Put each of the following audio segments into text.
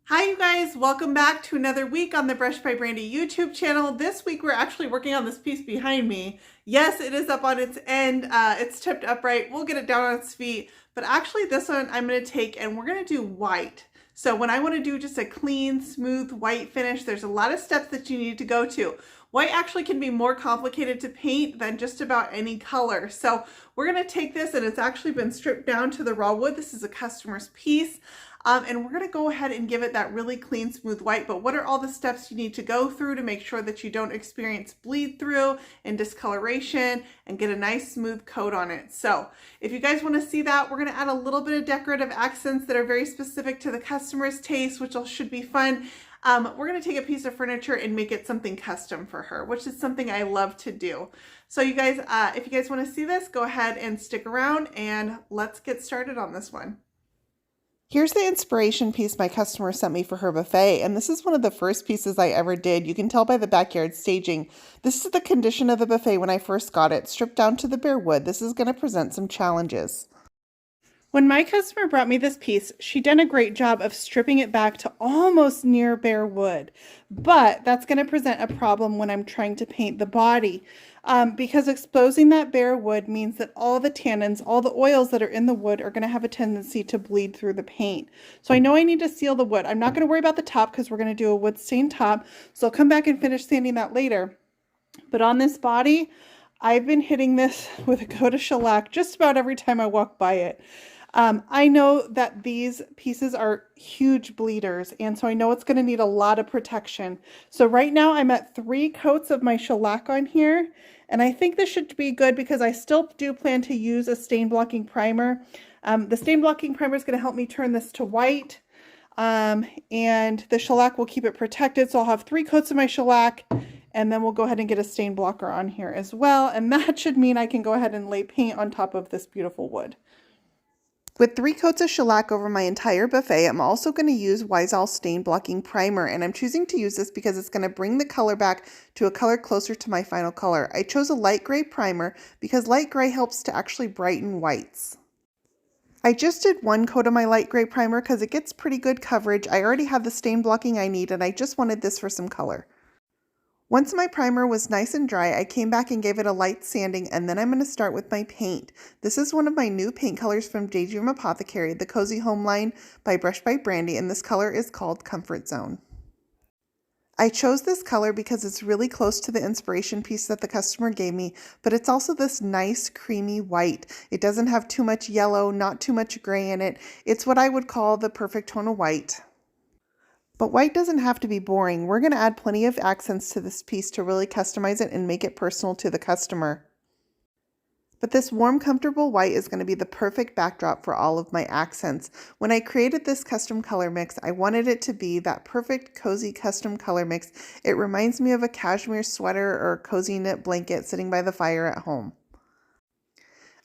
Hi you guys, welcome back to another week on the Brush by Brandy YouTube channel. This week we're actually working on this piece behind me. Yes, it is up on its end, it's tipped upright, we'll get it down on its feet, but actually this one I'm going to take and we're going to do white. So when I want to do just a clean, smooth white finish, there's a lot of steps that you need to go to. White actually can be more complicated to paint than just about any color. So we're going to take this, and it's actually been stripped down to the raw wood. This is a customer's piece. And we're going to go ahead and give it that really clean, smooth white. But what are all the steps you need to go through to make sure that you don't experience bleed through and discoloration and get a nice smooth coat on it? So if you guys want to see that, we're going to add a little bit of decorative accents that are very specific to the customer's taste, which should be fun. We're going to take a piece of furniture and make it something custom for her, which is something I love to do. So you guys, if you guys want to see this, go ahead and stick around and let's get started on this one. Here's the inspiration piece my customer sent me for her buffet, and this is one of the first pieces I ever did. You can tell by the backyard staging. This is the condition of the buffet when I first got it, stripped down to the bare wood. This is going to present some challenges. When my customer brought me this piece, she done a great job of stripping it back to almost near bare wood, but that's going to present a problem when I'm trying to paint the body. Because exposing that bare wood means that all the tannins, all the oils that are in the wood are going to have a tendency to bleed through the paint. So I know I need to seal the wood. I'm not going to worry about the top because we're going to do a wood stain top. So I'll come back and finish sanding that later. But on this body, I've been hitting this with a coat of shellac just about every time I walk by it. I know that these pieces are huge bleeders, and so I know it's going to need a lot of protection. So right now I'm at 3 coats of my shellac on here, and I think this should be good because I still do plan to use a stain blocking primer. The stain blocking primer is going to help me turn this to white, and the shellac will keep it protected. So I'll have 3 coats of my shellac, and then we'll go ahead and get a stain blocker on here as well, and that should mean I can go ahead and lay paint on top of this beautiful wood. With 3 coats of shellac over my entire buffet, I'm also going to use Wiesel Stain Blocking Primer, and I'm choosing to use this because it's going to bring the color back to a color closer to my final color. I chose a light gray primer because light gray helps to actually brighten whites. I just did 1 coat of my light gray primer because it gets pretty good coverage. I already have the stain blocking I need, and I just wanted this for some color. Once my primer was nice and dry, I came back and gave it a light sanding, and then I'm going to start with my paint. This is one of my new paint colors from Daydream Apothecary, the Cozy Home line by Brush by Brandy, and this color is called Comfort Zone. I chose this color because it's really close to the inspiration piece that the customer gave me, but it's also this nice creamy white. It doesn't have too much yellow, not too much gray in it. It's what I would call the perfect tone of white. But white doesn't have to be boring. We're going to add plenty of accents to this piece to really customize it and make it personal to the customer. But this warm, comfortable white is going to be the perfect backdrop for all of my accents. When I created this custom color mix, I wanted it to be that perfect, cozy, custom color mix. It reminds me of a cashmere sweater or a cozy knit blanket sitting by the fire at home.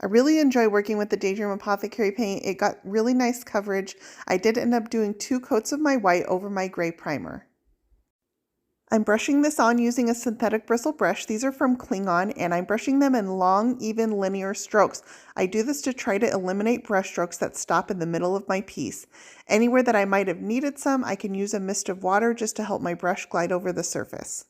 I really enjoy working with the Daydream Apothecary paint. It got really nice coverage. I did end up doing 2 coats of my white over my gray primer. I'm brushing this on using a synthetic bristle brush. These are from Klingon, and I'm brushing them in long, even, linear strokes. I do this to try to eliminate brush strokes that stop in the middle of my piece. Anywhere that I might have needed some, I can use a mist of water just to help my brush glide over the surface.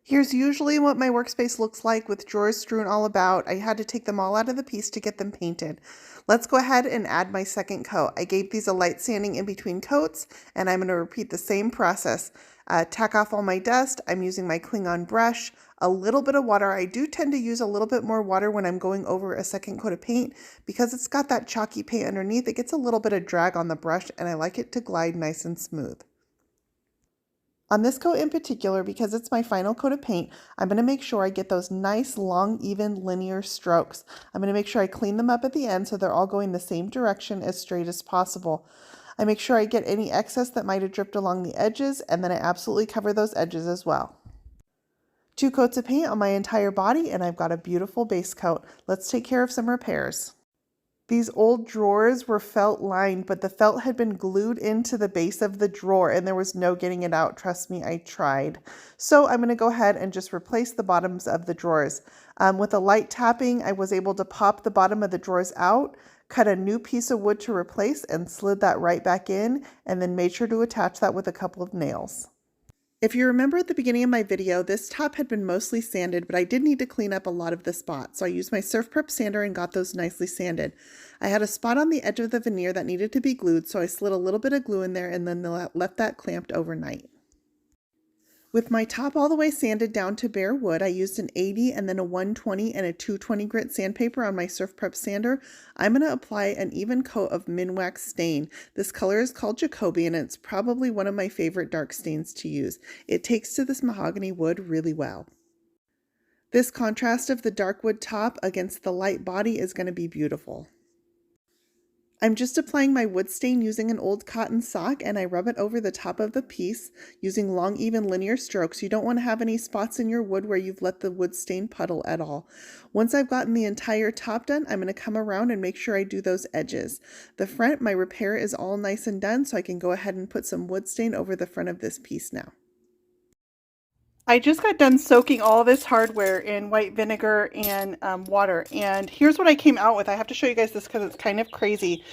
Here's usually what my workspace looks like with drawers strewn all about. I had to take them all out of the piece to get them painted. Let's go ahead and add my second coat. I gave these a light sanding in between coats, and I'm going to repeat the same process. Tack off all my dust. I'm using my Klingon brush, a little bit of water. I do tend to use a little bit more water when I'm going over a second coat of paint because it's got that chalky paint underneath. It gets a little bit of drag on the brush, and I like it to glide nice and smooth. On this coat in particular, because it's my final coat of paint, I'm going to make sure I get those nice, long, even, linear strokes. I'm going to make sure I clean them up at the end so they're all going the same direction as straight as possible. I make sure I get any excess that might have dripped along the edges, and then I absolutely cover those edges as well. 2 coats of paint on my entire body, and I've got a beautiful base coat. Let's take care of some repairs. These old drawers were felt lined, but the felt had been glued into the base of the drawer and there was no getting it out. Trust me, I tried. So I'm going to go ahead and just replace the bottoms of the drawers. With a light tapping, I was able to pop the bottom of the drawers out, cut a new piece of wood to replace and slid that right back in, and then made sure to attach that with a couple of nails. If you remember at the beginning of my video, this top had been mostly sanded, but I did need to clean up a lot of the spots. So I used my Surf Prep sander and got those nicely sanded. I had a spot on the edge of the veneer that needed to be glued, so I slid a little bit of glue in there and then left that clamped overnight. With my top all the way sanded down to bare wood, I used an 80 and then a 120 and a 220 grit sandpaper on my Surf Prep sander. I'm going to apply an even coat of Minwax stain. This color is called Jacoby and it's probably one of my favorite dark stains to use. It takes to this mahogany wood really well. This contrast of the dark wood top against the light body is going to be beautiful. I'm just applying my wood stain using an old cotton sock and I rub it over the top of the piece using long even linear strokes. You don't want to have any spots in your wood where you've let the wood stain puddle at all. Once I've gotten the entire top done, I'm going to come around and make sure I do those edges. The front, my repair is all nice and done, so I can go ahead and put some wood stain over the front of this piece now. I just got done soaking all this hardware in white vinegar and water, and here's what I came out with. I have to show you guys this because it's kind of crazy.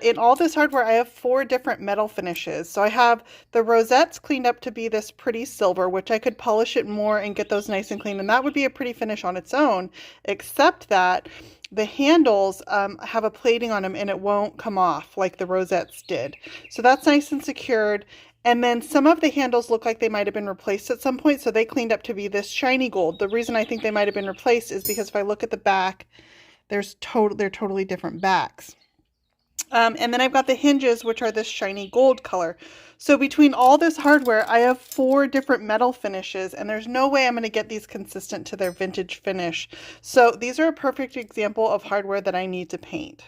In all this hardware, I have 4 different metal finishes. So I have the rosettes cleaned up to be this pretty silver, which I could polish it more and get those nice and clean, and that would be a pretty finish on its own, except that the handles have a plating on them and it won't come off like the rosettes did. So that's nice and secured. And then some of the handles look like they might have been replaced at some point, so they cleaned up to be this shiny gold. The reason I think they might have been replaced is because if I look at the back, they're totally different backs. And then I've got the hinges, which are this shiny gold color. So between all this hardware, I have 4 different metal finishes, and there's no way I'm going to get these consistent to their vintage finish. So these are a perfect example of hardware that I need to paint.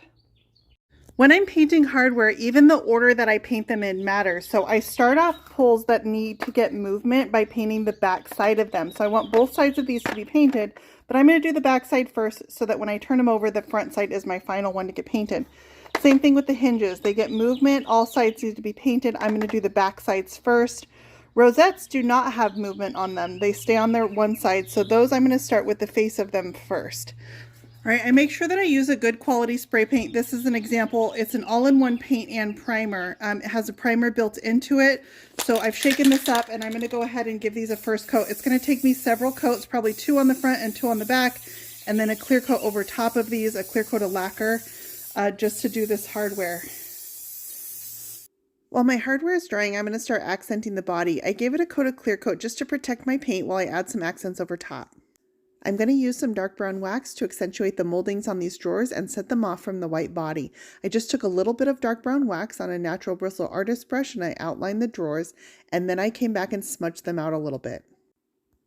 When I'm painting hardware, even the order that I paint them in matters. So I start off poles that need to get movement by painting the back side of them. So I want both sides of these to be painted, but I'm going to do the back side first so that when I turn them over, the front side is my final one to get painted. Same thing with the hinges. They get movement. All sides need to be painted. I'm going to do the back sides first. Rosettes do not have movement on them. They stay on their one side. So those I'm going to start with the face of them first. All right, I make sure that I use a good quality spray paint. This is an example. It's an all-in-one paint and primer. It has a primer built into it. So I've shaken this up and I'm going to go ahead and give these a first coat. It's going to take me several coats, probably 2 on the front and 2 on the back, and then a clear coat over top of these, a clear coat of lacquer, just to do this hardware. While my hardware is drying, I'm going to start accenting the body. I gave it a coat of clear coat just to protect my paint while I add some accents over top. I'm going to use some dark brown wax to accentuate the moldings on these drawers and set them off from the white body. I just took a little bit of dark brown wax on a natural bristle artist brush and I outlined the drawers, and then I came back and smudged them out a little bit.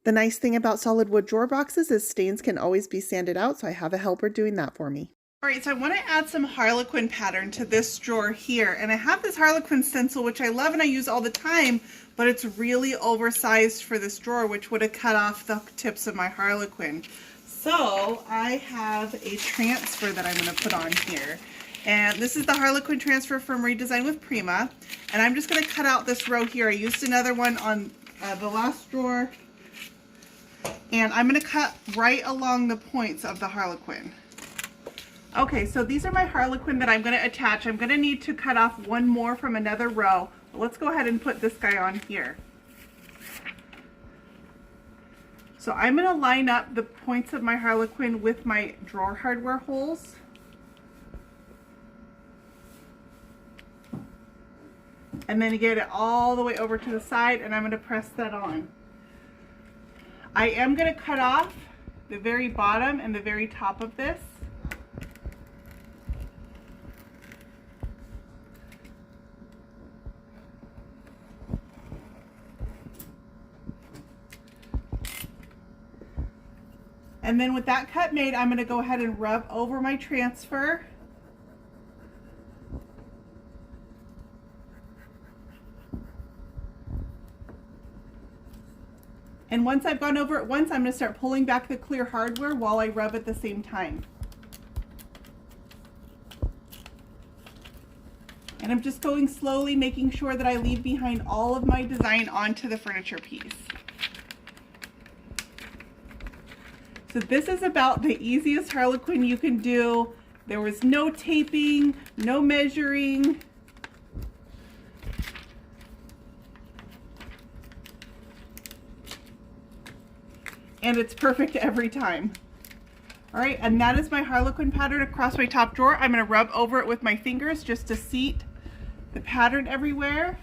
The nice thing about solid wood drawer boxes is stains can always be sanded out, so I have a helper doing that for me. Alright, so I want to add some Harlequin pattern to this drawer here, and I have this Harlequin stencil which I love and I use all the time, but it's really oversized for this drawer, which would have cut off the tips of my Harlequin. So I have a transfer that I'm going to put on here, and this is the Harlequin transfer from Redesign with Prima, and I'm just going to cut out this row here. I used another one on the last drawer, and I'm going to cut right along the points of the Harlequin. Okay, so these are my Harlequin that I'm going to attach. I'm going to need to cut off one more from another row. Let's go ahead and put this guy on here. So I'm going to line up the points of my Harlequin with my drawer hardware holes. And then get it all the way over to the side, and I'm going to press that on. I am going to cut off the very bottom and the very top of this. And then with that cut made, I'm going to go ahead and rub over my transfer. And once I've gone over it once, I'm going to start pulling back the clear hardware while I rub at the same time. And I'm just going slowly, making sure that I leave behind all of my design onto the furniture piece. So this is about the easiest Harlequin you can do. There was no taping, no measuring. And it's perfect every time. All right, and that is my Harlequin pattern across my top drawer. I'm gonna rub over it with my fingers just to seat the pattern everywhere.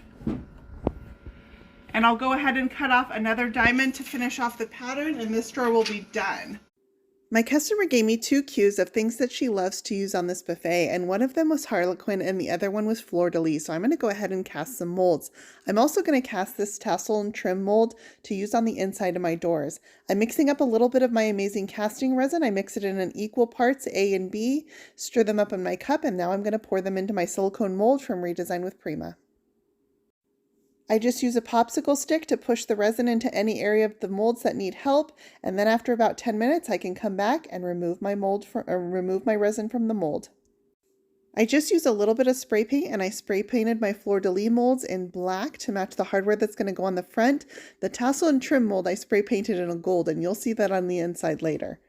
And I'll go ahead and cut off another diamond to finish off the pattern, and this drawer will be done. My customer gave me 2 cues of things that she loves to use on this buffet, and one of them was Harlequin and the other one was fleur-de-lis. So I'm going to go ahead and cast some molds. I'm also going to cast this tassel and trim mold to use on the inside of my doors. I'm mixing up a little bit of my amazing casting resin. I mix it in an equal parts A and B, stir them up in my cup, and now I'm going to pour them into my silicone mold from Redesign with Prima. I just use a popsicle stick to push the resin into any area of the molds that need help, and then after about 10 minutes I can come back and remove my resin from the mold. I just use a little bit of spray paint, and I spray painted my fleur-de-lis molds in black to match the hardware that's going to go on the front. The tassel and trim mold I spray painted in a gold, and you'll see that on the inside later.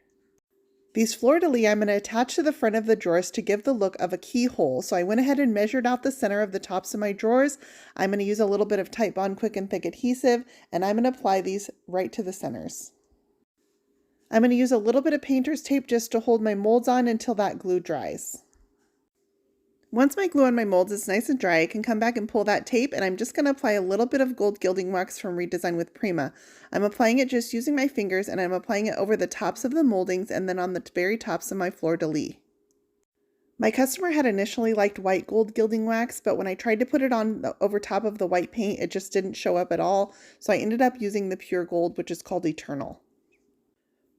These fleur-de-lis I'm going to attach to the front of the drawers to give the look of a keyhole. So I went ahead and measured out the center of the tops of my drawers. I'm going to use a little bit of Titebond Quick and Thick adhesive, and I'm going to apply these right to the centers. I'm going to use a little bit of painter's tape just to hold my molds on until that glue dries. Once my glue on my molds is nice and dry, I can come back and pull that tape, and I'm just going to apply a little bit of gold gilding wax from Redesign with Prima. I'm applying it just using my fingers, and I'm applying it over the tops of the moldings and then on the very tops of my fleur-de-lis. My customer had initially liked white gold gilding wax, but when I tried to put it on over top of the white paint, it just didn't show up at all, so I ended up using the pure gold, which is called Eternal.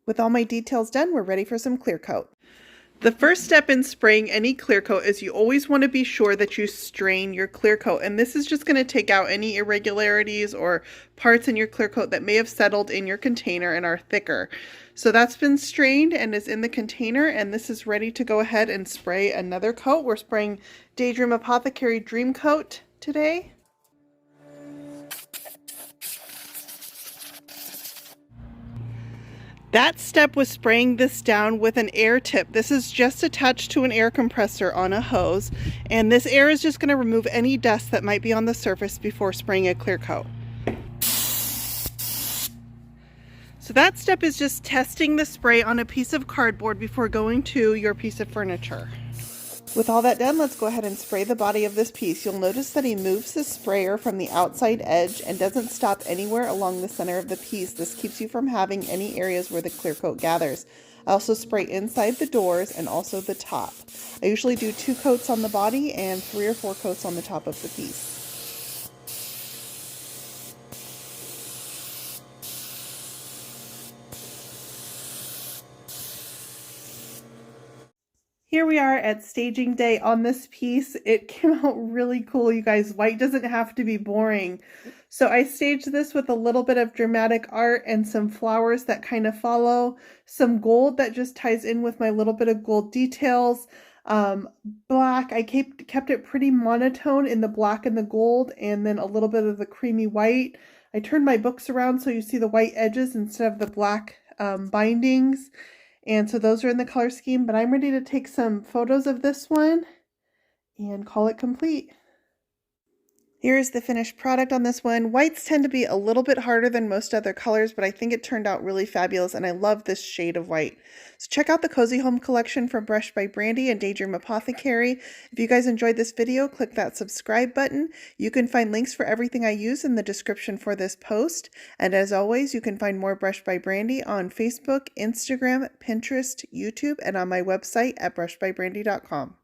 With all my details done, we're ready for some clear coat. The first step in spraying any clear coat is you always want to be sure that you strain your clear coat, and this is just going to take out any irregularities or parts in your clear coat that may have settled in your container and are thicker. So that's been strained and is in the container, and this is ready to go ahead and spray another coat. We're spraying Daydream Apothecary Dream Coat today. That step was spraying this down with an air tip. This is just attached to an air compressor on a hose, and this air is just going to remove any dust that might be on the surface before spraying a clear coat. So that step is just testing the spray on a piece of cardboard before going to your piece of furniture. With all that done, let's go ahead and spray the body of this piece. You'll notice that he moves the sprayer from the outside edge and doesn't stop anywhere along the center of the piece. This keeps you from having any areas where the clear coat gathers. I also spray inside the doors and also the top. I usually do 2 coats on the body and 3 or 4 coats on the top of the piece. Here we are at staging day on this piece. It came out really cool, you guys. White doesn't have to be boring. So I staged this with a little bit of dramatic art and some flowers that kind of follow, some gold that just ties in with my little bit of gold details. Black, I kept it pretty monotone in the black and the gold, and then a little bit of the creamy white. I turned my books around so you see the white edges instead of the black bindings. And so those are in the color scheme, but I'm ready to take some photos of this one and call it complete. Here's the finished product on this one. Whites tend to be a little bit harder than most other colors, but I think it turned out really fabulous, and I love this shade of white. So check out the Cozy Home collection from Brushed by Brandy and Daydream Apothecary. If you guys enjoyed this video, click that subscribe button. You can find links for everything I use in the description for this post. And as always, you can find more Brushed by Brandy on Facebook, Instagram, Pinterest, YouTube, and on my website at brushedbybrandy.com.